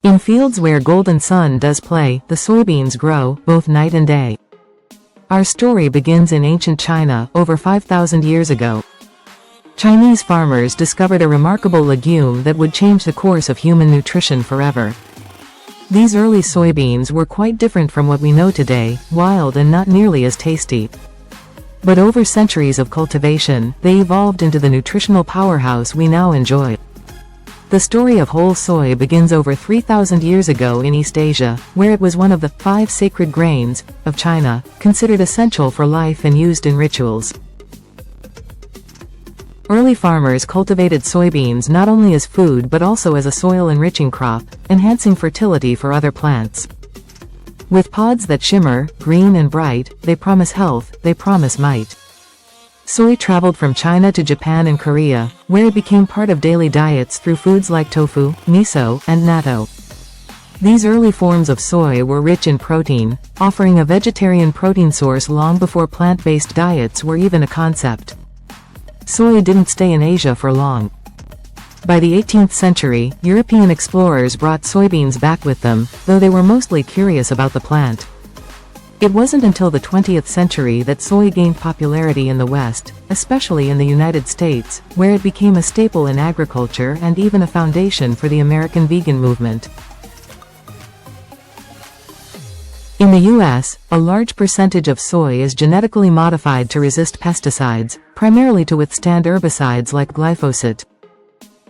In fields where golden sun does play, the soybeans grow, both night and day. Our story begins in ancient China, over 5,000 years ago. Chinese farmers discovered a remarkable legume that would change the course of human nutrition forever. These early soybeans were quite different from what we know today, wild and not nearly as tasty. But over centuries of cultivation, they evolved into the nutritional powerhouse we now enjoy. The story of whole soy begins over 3,000 years ago in East Asia, where it was one of the 5 sacred grains of China, considered essential for life and used in rituals. Early farmers cultivated soybeans not only as food but also as a soil-enriching crop, enhancing fertility for other plants. With pods that shimmer, green and bright, they promise health, they promise might. Soy traveled from China to Japan and Korea, where it became part of daily diets through foods like tofu, miso, and natto. These early forms of soy were rich in protein, offering a vegetarian protein source long before plant-based diets were even a concept. Soy didn't stay in Asia for long. By the 18th century, European explorers brought soybeans back with them, though they were mostly curious about the plant. It wasn't until the 20th century that soy gained popularity in the West, especially in the United States, where it became a staple in agriculture and even a foundation for the American vegan movement. In the U.S., a large percentage of soy is genetically modified to resist pesticides, primarily to withstand herbicides like glyphosate.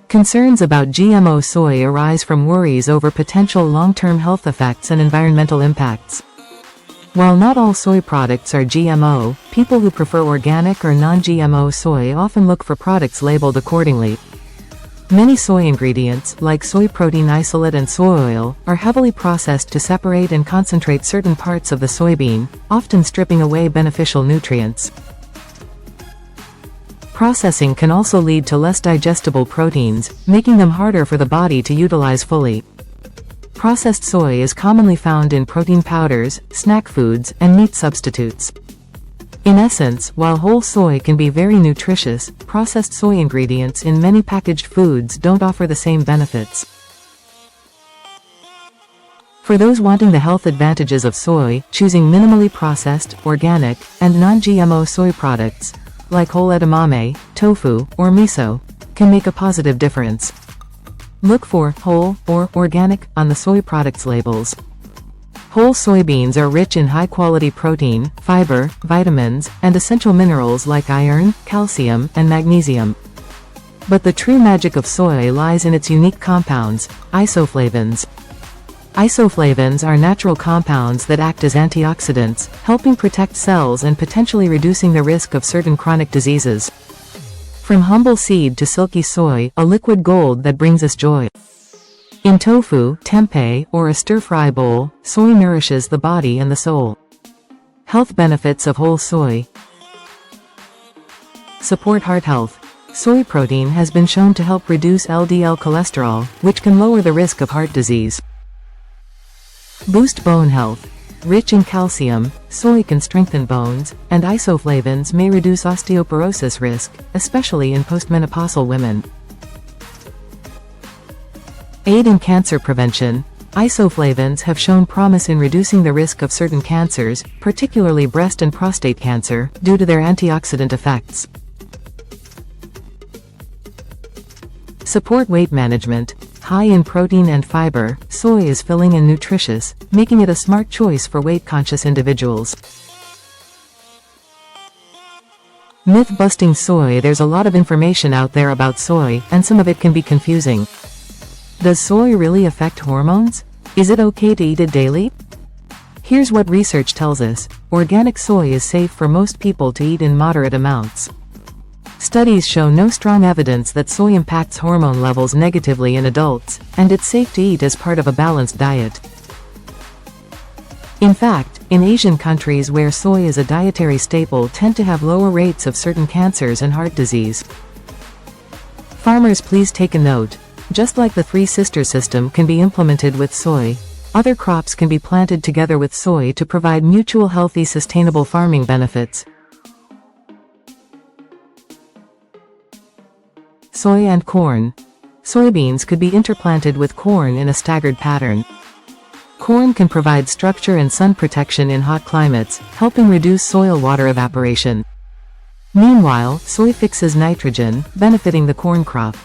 Concerns about GMO soy arise from worries over potential long-term health effects and environmental impacts. While not all soy products are GMO, people who prefer organic or non-GMO soy often look for products labeled accordingly. Many soy ingredients, like soy protein isolate and soy oil, are heavily processed to separate and concentrate certain parts of the soybean, often stripping away beneficial nutrients. Processing can also lead to less digestible proteins, making them harder for the body to utilize fully. Processed soy is commonly found in protein powders, snack foods, and meat substitutes. In essence, while whole soy can be very nutritious, processed soy ingredients in many packaged foods don't offer the same benefits. For those wanting the health advantages of soy, choosing minimally processed, organic, and non-GMO soy products, like whole edamame, tofu, or miso, can make a positive difference. Look for whole or organic on the soy products labels. Whole soybeans are rich in high-quality protein, fiber, vitamins, and essential minerals like iron, calcium, and magnesium. But the true magic of soy lies in its unique compounds, isoflavones. Isoflavones are natural compounds that act as antioxidants, helping protect cells and potentially reducing the risk of certain chronic diseases. From humble seed to silky soy, a liquid gold that brings us joy. In tofu, tempeh, or a stir-fry bowl, soy nourishes the body and the soul. Health benefits of whole soy. Support heart health. Soy protein has been shown to help reduce LDL cholesterol, which can lower the risk of heart disease. Boost bone health. Rich in calcium, soy can strengthen bones, and isoflavones may reduce osteoporosis risk, especially in postmenopausal women. Aid in cancer prevention. Isoflavones have shown promise in reducing the risk of certain cancers, particularly breast and prostate cancer, due to their antioxidant effects. Support weight management. High in protein and fiber, soy is filling and nutritious, making it a smart choice for weight-conscious individuals. Myth-busting soy. There's a lot of information out there about soy, and some of it can be confusing. Does soy really affect hormones? Is it okay to eat it daily? Here's what research tells us. Organic soy is safe for most people to eat in moderate amounts. Studies show no strong evidence that soy impacts hormone levels negatively in adults, and it's safe to eat as part of a balanced diet. In fact, in Asian countries where soy is a dietary staple tend to have lower rates of certain cancers and heart disease. Farmers, please take a note. Just like the Three Sisters system can be implemented with soy, other crops can be planted together with soy to provide mutual healthy sustainable farming benefits. Soy and corn. soybeans could be interplanted with corn in a staggered pattern. Corn can provide structure and sun protection in hot climates, helping reduce soil water evaporation. Meanwhile, soy fixes nitrogen, benefiting the corn crop.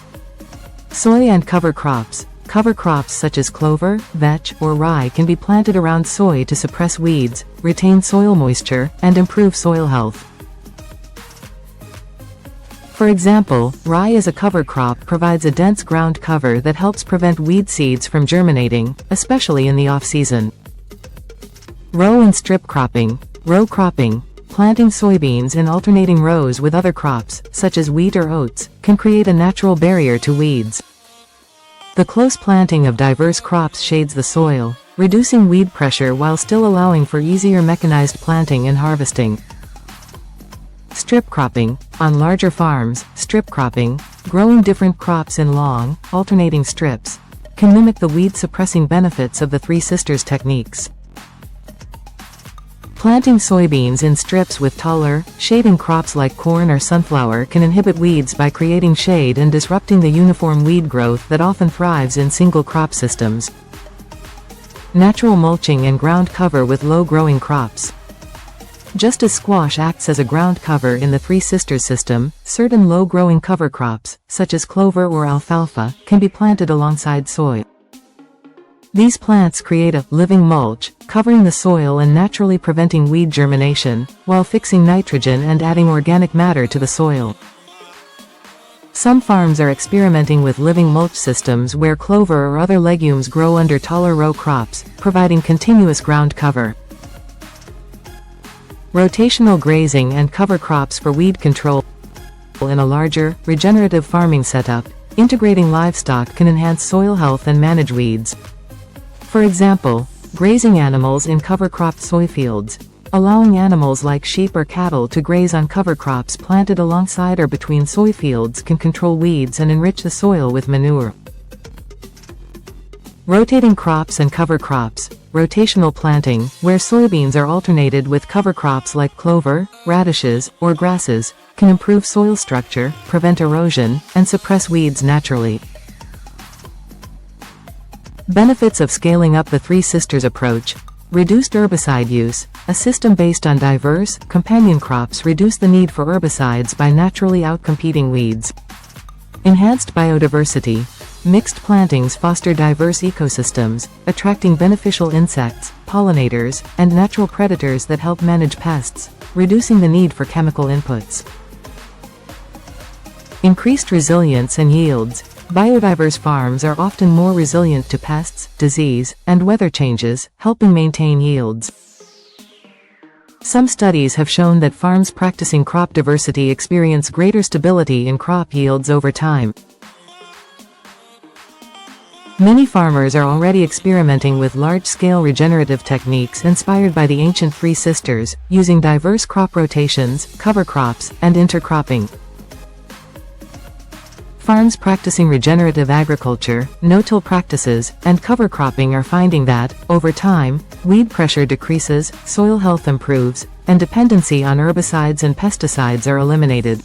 Soy and cover crops. Cover crops such as clover, vetch, or rye can be planted around soy to suppress weeds, retain soil moisture, and improve soil health. For example, rye as a cover crop provides a dense ground cover that helps prevent weed seeds from germinating, especially in the off-season. Row and strip cropping. Row cropping. Planting soybeans in alternating rows with other crops, such as wheat or oats, can create a natural barrier to weeds. The close planting of diverse crops shades the soil, reducing weed pressure while still allowing for easier mechanized planting and harvesting. Strip cropping. On larger farms, strip cropping, growing different crops in long, alternating strips, can mimic the weed-suppressing benefits of the Three Sisters techniques. Planting soybeans in strips with taller, shading crops like corn or sunflower can inhibit weeds by creating shade and disrupting the uniform weed growth that often thrives in single crop systems. Natural mulching and ground cover with low-growing crops. Just as squash acts as a ground cover in the Three Sisters system, certain low-growing cover crops, such as clover or alfalfa, can be planted alongside soy. These plants create a living mulch, covering the soil and naturally preventing weed germination, while fixing nitrogen and adding organic matter to the soil. Some farms are experimenting with living mulch systems where clover or other legumes grow under taller row crops, providing continuous ground cover. Rotational grazing and cover crops for weed control. In a larger, regenerative farming setup, integrating livestock can enhance soil health and manage weeds. For example, grazing animals in cover cropped soy fields, allowing animals like sheep or cattle to graze on cover crops planted alongside or between soy fields can control weeds and enrich the soil with manure. Rotating crops and cover crops. Rotational planting, where soybeans are alternated with cover crops like clover, radishes, or grasses, can improve soil structure, prevent erosion, and suppress weeds naturally. Benefits of scaling up the Three Sisters approach. Reduced herbicide use. A system based on diverse, companion crops reduce the need for herbicides by naturally outcompeting weeds. Enhanced biodiversity. Mixed plantings foster diverse ecosystems, attracting beneficial insects, pollinators, and natural predators that help manage pests, reducing the need for chemical inputs. Increased resilience and yields. Biodiverse farms are often more resilient to pests, disease, and weather changes, helping maintain yields. Some studies have shown that farms practicing crop diversity experience greater stability in crop yields over time. Many farmers are already experimenting with large-scale regenerative techniques inspired by the ancient Three Sisters, using diverse crop rotations, cover crops, and intercropping. Farms practicing regenerative agriculture, no-till practices, and cover cropping are finding that, over time, weed pressure decreases, soil health improves, and dependency on herbicides and pesticides are eliminated.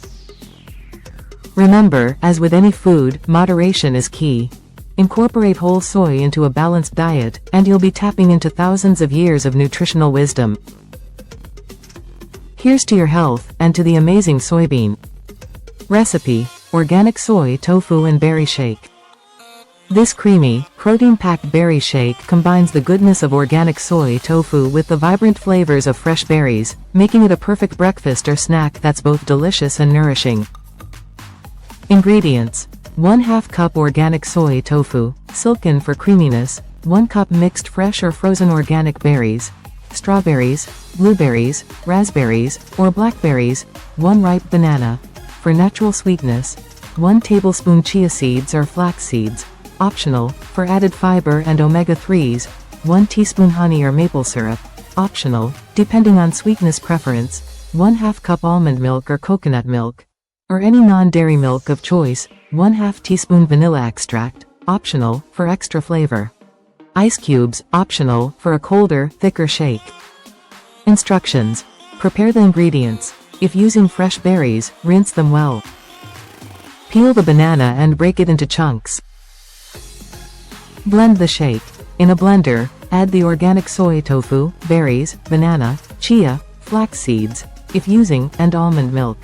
Remember, as with any food, moderation is key. Incorporate whole soy into a balanced diet, and you'll be tapping into thousands of years of nutritional wisdom. Here's to your health, and to the amazing soybean. Recipe: organic soy tofu and berry shake. This creamy, protein-packed berry shake combines the goodness of organic soy tofu with the vibrant flavors of fresh berries, making it a perfect breakfast or snack that's both delicious and nourishing. Ingredients: 1/2 cup organic soy tofu, silken for creaminess, 1 cup mixed fresh or frozen organic berries, strawberries, blueberries, raspberries, or blackberries, 1 ripe banana. For natural sweetness, 1 tablespoon chia seeds or flax seeds, optional. For added fiber and omega-3s, 1 teaspoon honey or maple syrup, optional, depending on sweetness preference, 1/2 cup almond milk or coconut milk, or any non-dairy milk of choice, 1/2 teaspoon vanilla extract, optional, for extra flavor. Ice cubes, optional, for a colder, thicker shake. Instructions. Prepare the ingredients. If using fresh berries, rinse them well. Peel the banana and break it into chunks. Blend the shake. In a blender, add the organic soy tofu, berries, banana, chia, flax seeds, if using, and almond milk.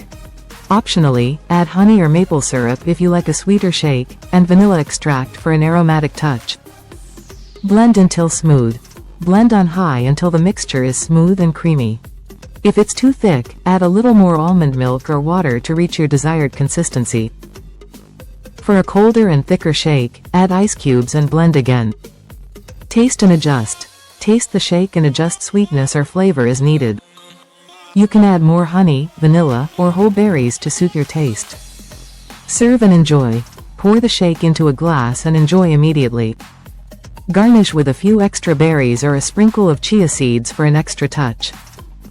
Optionally, add honey or maple syrup if you like a sweeter shake, and vanilla extract for an aromatic touch. Blend until smooth. Blend on high until the mixture is smooth and creamy. If it's too thick, add a little more almond milk or water to reach your desired consistency. For a colder and thicker shake, add ice cubes and blend again. Taste and adjust. Taste the shake and adjust sweetness or flavor as needed. You can add more honey, vanilla, or whole berries to suit your taste. Serve and enjoy. Pour the shake into a glass and enjoy immediately. Garnish with a few extra berries or a sprinkle of chia seeds for an extra touch.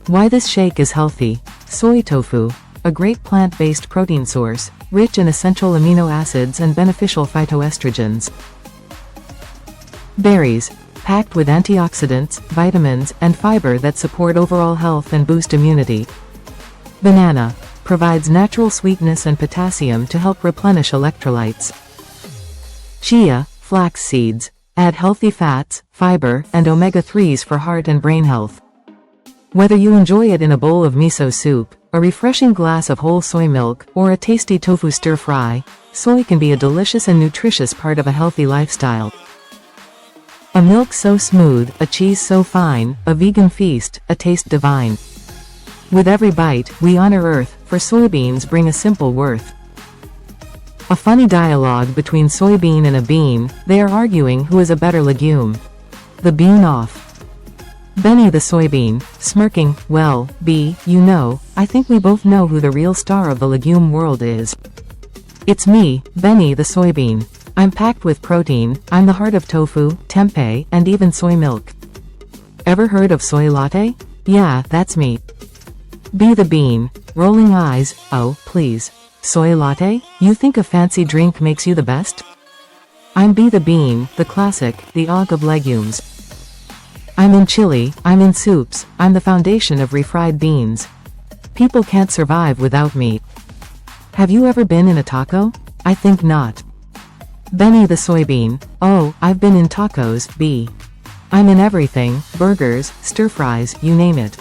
Why this shake is healthy. Soy tofu, a great plant-based protein source, rich in essential amino acids and beneficial phytoestrogens. Berries, packed with antioxidants, vitamins, and fiber that support overall health and boost immunity. Banana, provides natural sweetness and potassium to help replenish electrolytes. Chia, flax seeds, add healthy fats, fiber, and omega-3s for heart and brain health. Whether you enjoy it in a bowl of miso soup, a refreshing glass of whole soy milk, or a tasty tofu stir-fry, soy can be a delicious and nutritious part of a healthy lifestyle. A milk so smooth, a cheese so fine, a vegan feast, a taste divine. With every bite, we honor Earth, for soybeans bring a simple worth. A funny dialogue between soybean and a bean, they are arguing who is a better legume. The bean off. Benny the soybean, smirking, well, B, you know, I think we both know who the real star of the legume world is. It's me, Benny the soybean. I'm packed with protein, I'm the heart of tofu, tempeh, and even soy milk. Ever heard of soy latte? Yeah, that's me. B the bean, rolling eyes, oh, please. Soy latte? You think a fancy drink makes you the best? I'm B the bean, the classic, the og of legumes. I'm in chili, I'm in soups, I'm the foundation of refried beans. People can't survive without me. Have you ever been in a taco? I think not. Benny the soybean, oh, I've been in tacos, B. I'm in everything, burgers, stir-fries, you name it.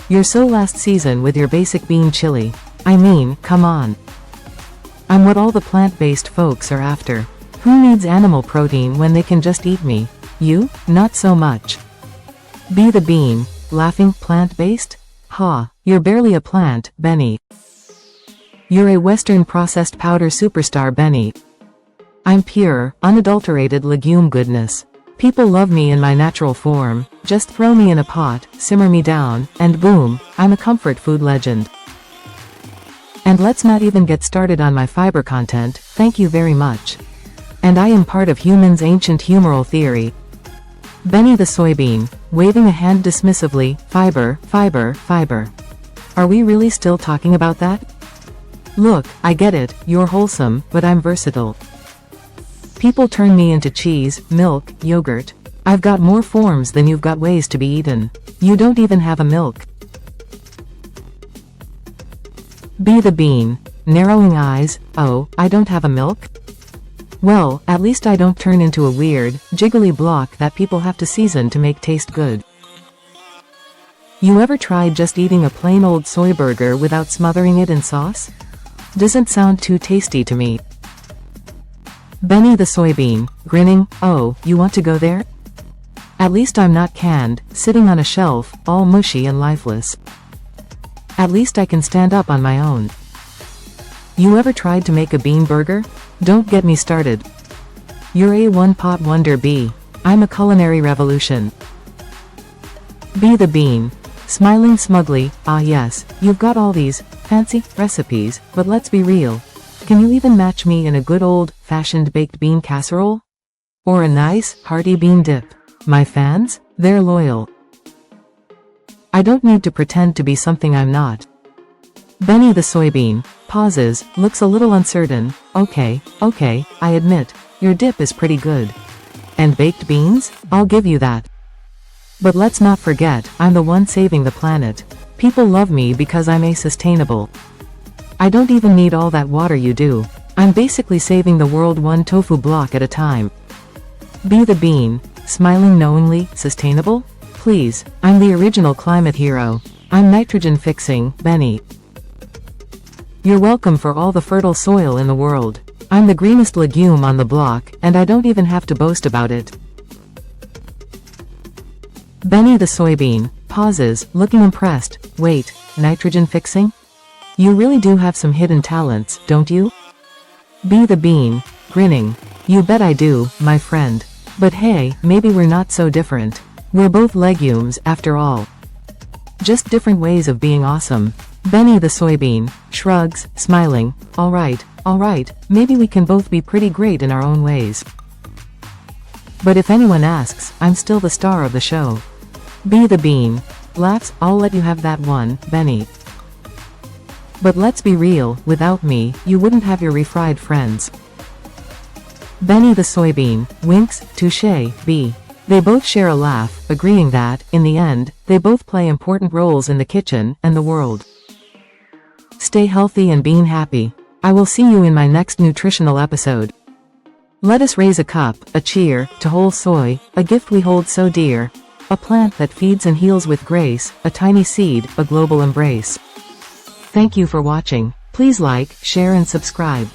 You're so last season with your basic bean chili. I mean, come on. I'm what all the plant-based folks are after. Who needs animal protein when they can just eat me? You? Not so much. B the bean, laughing, plant-based? Ha, you're barely a plant, Benny. You're a Western processed powder superstar, Benny. I'm pure, unadulterated legume goodness. People love me in my natural form, just throw me in a pot, simmer me down, and boom, I'm a comfort food legend. And let's not even get started on my fiber content, thank you very much. And I am part of humans' ancient humoral theory. Benny the soybean, waving a hand dismissively, fiber, fiber, fiber. Are we really still talking about that? Look, I get it, you're wholesome, but I'm versatile. People turn me into cheese, milk, yogurt. I've got more forms than you've got ways to be eaten. You don't even have a milk. B the bean, narrowing eyes, oh, I don't have a milk? Well, at least I don't turn into a weird, jiggly block that people have to season to make taste good. You ever tried just eating a plain old soy burger without smothering it in sauce? Doesn't sound too tasty to me. Benny the soybean, grinning, oh, you want to go there? At least I'm not canned, sitting on a shelf, all mushy and lifeless. At least I can stand up on my own. You ever tried to make a bean burger? Don't get me started. You're a one-pot wonder, B. I'm a culinary revolution. B the bean, smiling smugly, ah yes, you've got all these fancy recipes, but let's be real. Can you even match me in a good old-fashioned baked bean casserole? Or a nice, hearty bean dip? My fans? They're loyal. I don't need to pretend to be something I'm not. Benny the soybean, pauses, looks a little uncertain, okay, I admit, your dip is pretty good. And baked beans? I'll give you that. But let's not forget, I'm the one saving the planet. People love me because I'm a sustainable. I don't even need all that water you do. I'm basically saving the world one tofu block at a time. Be the bean, smiling knowingly, sustainable? Please, I'm the original climate hero. I'm nitrogen fixing, Benny. You're welcome for all the fertile soil in the world. I'm the greenest legume on the block, and I don't even have to boast about it. Benny the soybean pauses, looking impressed. Wait, nitrogen fixing? You really do have some hidden talents, don't you? Be the bean, grinning. You bet I do, my friend. But hey, maybe we're not so different. We're both legumes, after all. Just different ways of being awesome. Benny the soybean shrugs, smiling. Alright, maybe we can both be pretty great in our own ways. But if anyone asks, I'm still the star of the show. Be the bean laughs. I'll let you have that one, Benny. But let's be real, without me, you wouldn't have your refried friends. Benny the soybean winks. Touché, B. They both share a laugh, agreeing that, in the end, they both play important roles in the kitchen and the world. Stay healthy and being happy. I will see you in my next nutritional episode. Let us raise a cup, a cheer, to whole soy, a gift we hold so dear. A plant that feeds and heals with grace, a tiny seed, a global embrace. Thank you for watching. Please like, share and subscribe.